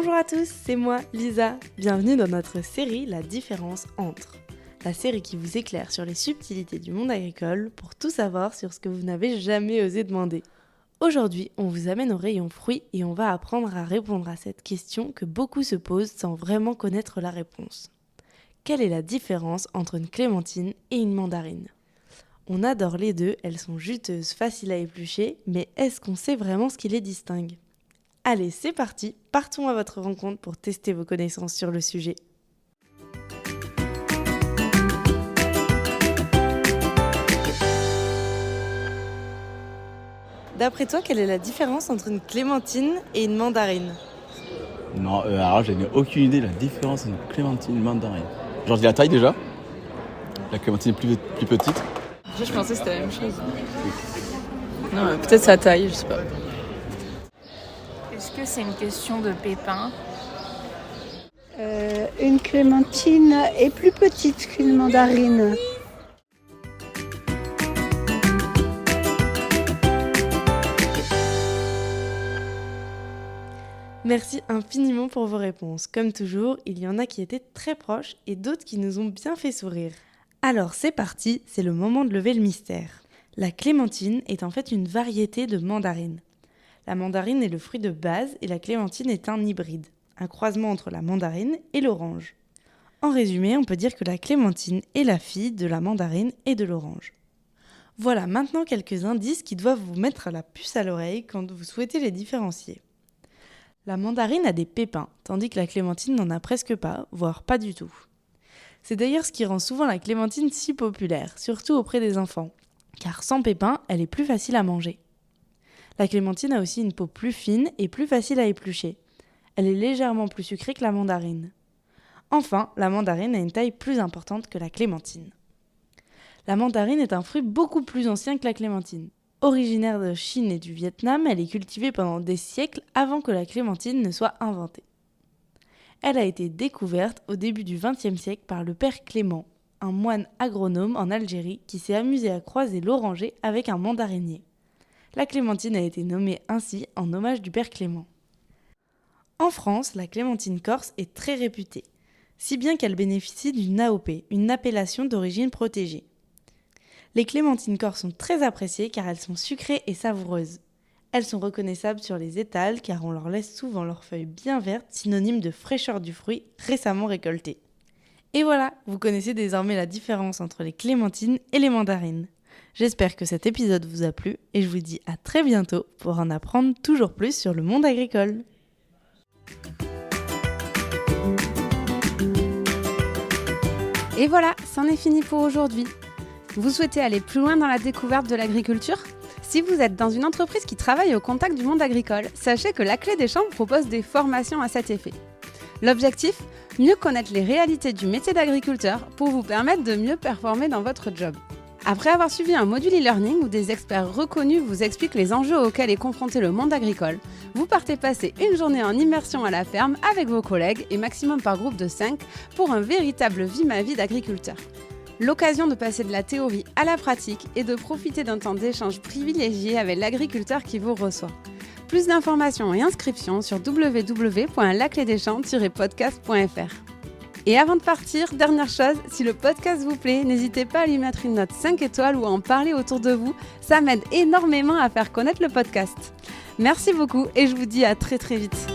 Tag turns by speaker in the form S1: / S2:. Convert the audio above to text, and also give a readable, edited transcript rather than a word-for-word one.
S1: Bonjour à tous, c'est moi, Lisa. Bienvenue dans notre série La différence entre. La série qui vous éclaire sur les subtilités du monde agricole pour tout savoir sur ce que vous n'avez jamais osé demander. Aujourd'hui, on vous amène au rayon fruits et on va apprendre à répondre à cette question que beaucoup se posent sans vraiment connaître la réponse. Quelle est la différence entre une clémentine et une mandarine ? On adore les deux, elles sont juteuses, faciles à éplucher, mais est-ce qu'on sait vraiment ce qui les distingue ? Allez, c'est parti, partons à votre rencontre pour tester vos connaissances sur le sujet. D'après toi, quelle est la différence entre une clémentine et une mandarine ?
S2: Non, alors je n'ai aucune idée de la différence entre une clémentine et une mandarine. Genre, je dis la taille déjà. La clémentine est plus petite.
S3: Je pensais que c'était la même chose. Non, peut-être sa taille, je sais pas.
S4: Est-ce que c'est une question de pépins ?
S5: Une clémentine est plus petite qu'une mandarine.
S1: Merci infiniment pour vos réponses. Comme toujours, il y en a qui étaient très proches et d'autres qui nous ont bien fait sourire. Alors c'est parti, c'est le moment de lever le mystère. La clémentine est en fait une variété de mandarine. La mandarine est le fruit de base et la clémentine est un hybride, un croisement entre la mandarine et l'orange. En résumé, on peut dire que la clémentine est la fille de la mandarine et de l'orange. Voilà maintenant quelques indices qui doivent vous mettre la puce à l'oreille quand vous souhaitez les différencier. La mandarine a des pépins, tandis que la clémentine n'en a presque pas, voire pas du tout. C'est d'ailleurs ce qui rend souvent la clémentine si populaire, surtout auprès des enfants, car sans pépins, elle est plus facile à manger. La clémentine a aussi une peau plus fine et plus facile à éplucher. Elle est légèrement plus sucrée que la mandarine. Enfin, la mandarine a une taille plus importante que la clémentine. La mandarine est un fruit beaucoup plus ancien que la clémentine. Originaire de Chine et du Vietnam, elle est cultivée pendant des siècles avant que la clémentine ne soit inventée. Elle a été découverte au début du XXe siècle par le père Clément, un moine agronome en Algérie qui s'est amusé à croiser l'oranger avec un mandarinier. La clémentine a été nommée ainsi en hommage du père Clément. En France, la clémentine corse est très réputée, si bien qu'elle bénéficie d'une AOP, une appellation d'origine protégée. Les clémentines corses sont très appréciées car elles sont sucrées et savoureuses. Elles sont reconnaissables sur les étals car on leur laisse souvent leurs feuilles bien vertes, synonyme de fraîcheur du fruit récemment récolté. Et voilà, vous connaissez désormais la différence entre les clémentines et les mandarines. J'espère que cet épisode vous a plu et je vous dis à très bientôt pour en apprendre toujours plus sur le monde agricole.
S6: Et voilà, c'en est fini pour aujourd'hui. Vous souhaitez aller plus loin dans la découverte de l'agriculture ? Si vous êtes dans une entreprise qui travaille au contact du monde agricole, sachez que la Clé des Champs propose des formations à cet effet. L'objectif ? Mieux connaître les réalités du métier d'agriculteur pour vous permettre de mieux performer dans votre job. Après avoir suivi un module e-learning où des experts reconnus vous expliquent les enjeux auxquels est confronté le monde agricole, vous partez passer une journée en immersion à la ferme avec vos collègues et maximum par groupe de 5 pour un véritable vie-ma-vie d'agriculteur. L'occasion de passer de la théorie à la pratique et de profiter d'un temps d'échange privilégié avec l'agriculteur qui vous reçoit. Plus d'informations et inscriptions sur www.laclédeschamps-podcast.fr. Et avant de partir, dernière chose, si le podcast vous plaît, n'hésitez pas à lui mettre une note 5 étoiles ou à en parler autour de vous, ça m'aide énormément à faire connaître le podcast. Merci beaucoup et je vous dis à très très vite.